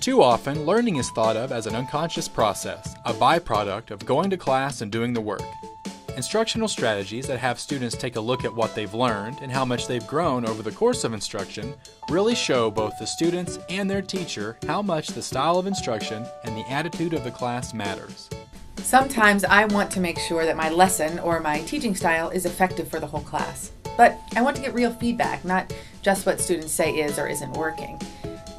too often, learning is thought of as an unconscious process, a byproduct of going to class and doing the work. Instructional strategies that have students take a look at what they've learned and how much they've grown over the course of instruction really show both the students and their teacher how much the style of instruction and the attitude of the class matters. Sometimes I want to make sure that my lesson or my teaching style is effective for the whole class. But I want to get real feedback, not just what students say is or isn't working.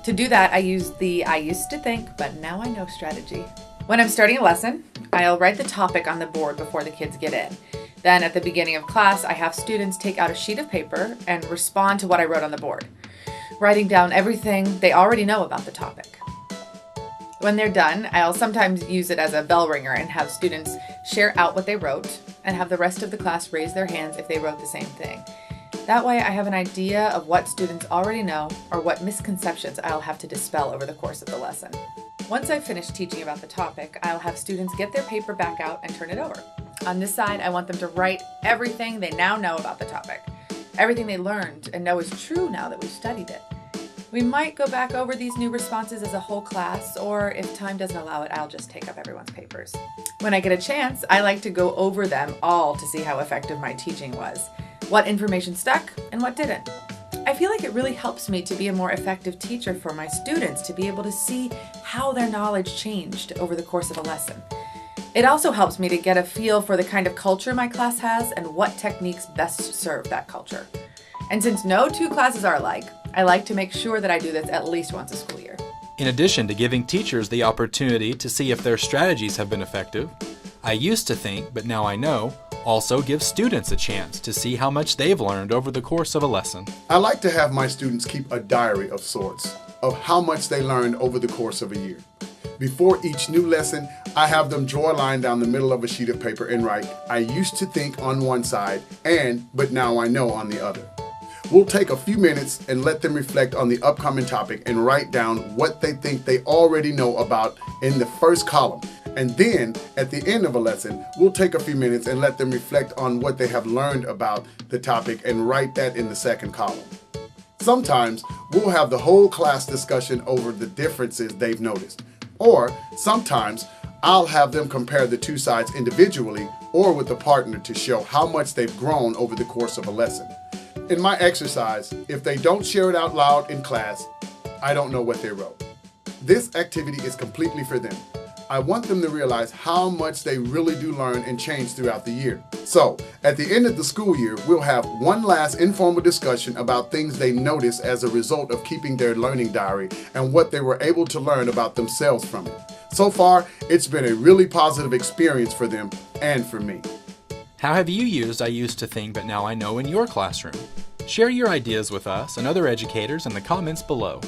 To do that, I use the I used to think, but now I know strategy. When I'm starting a lesson, I'll write the topic on the board before the kids get in. Then at the beginning of class, I have students take out a sheet of paper and respond to what I wrote on the board, writing down everything they already know about the topic. When they're done, I'll sometimes use it as a bell ringer and have students share out what they wrote and have the rest of the class raise their hands if they wrote the same thing. That way I have an idea of what students already know or what misconceptions I'll have to dispel over the course of the lesson. Once I've finished teaching about the topic, I'll have students get their paper back out and turn it over. On this side, I want them to write everything they now know about the topic, everything they learned and know is true now that we've studied it. We might go back over these new responses as a whole class, or if time doesn't allow it, I'll just take up everyone's papers. When I get a chance, I like to go over them all to see how effective my teaching was, what information stuck and what didn't. I feel like it really helps me to be a more effective teacher for my students to be able to see how their knowledge changed over the course of a lesson. It also helps me to get a feel for the kind of culture my class has and what techniques best serve that culture. And since no two classes are alike, I like to make sure that I do this at least once a school year. In addition to giving teachers the opportunity to see if their strategies have been effective, I used to think, but now I know, also gives students a chance to see how much they've learned over the course of a lesson. I like to have my students keep a diary of sorts of how much they learned over the course of a year. Before each new lesson, I have them draw a line down the middle of a sheet of paper and write, I used to think on one side and, but now I know on the other. We'll take a few minutes and let them reflect on the upcoming topic and write down what they think they already know about in the first column. And then, at the end of a lesson, we'll take a few minutes and let them reflect on what they have learned about the topic and write that in the second column. Sometimes, we'll have the whole class discussion over the differences they've noticed. Or, sometimes, I'll have them compare the two sides individually or with a partner to show how much they've grown over the course of a lesson. In my exercise, if they don't share it out loud in class, I don't know what they wrote. This activity is completely for them. I want them to realize how much they really do learn and change throughout the year. So, at the end of the school year, we'll have one last informal discussion about things they noticed as a result of keeping their learning diary and what they were able to learn about themselves from it. So far, it's been a really positive experience for them and for me. How have you used I used to think, but now I know in your classroom? Share your ideas with us and other educators in the comments below.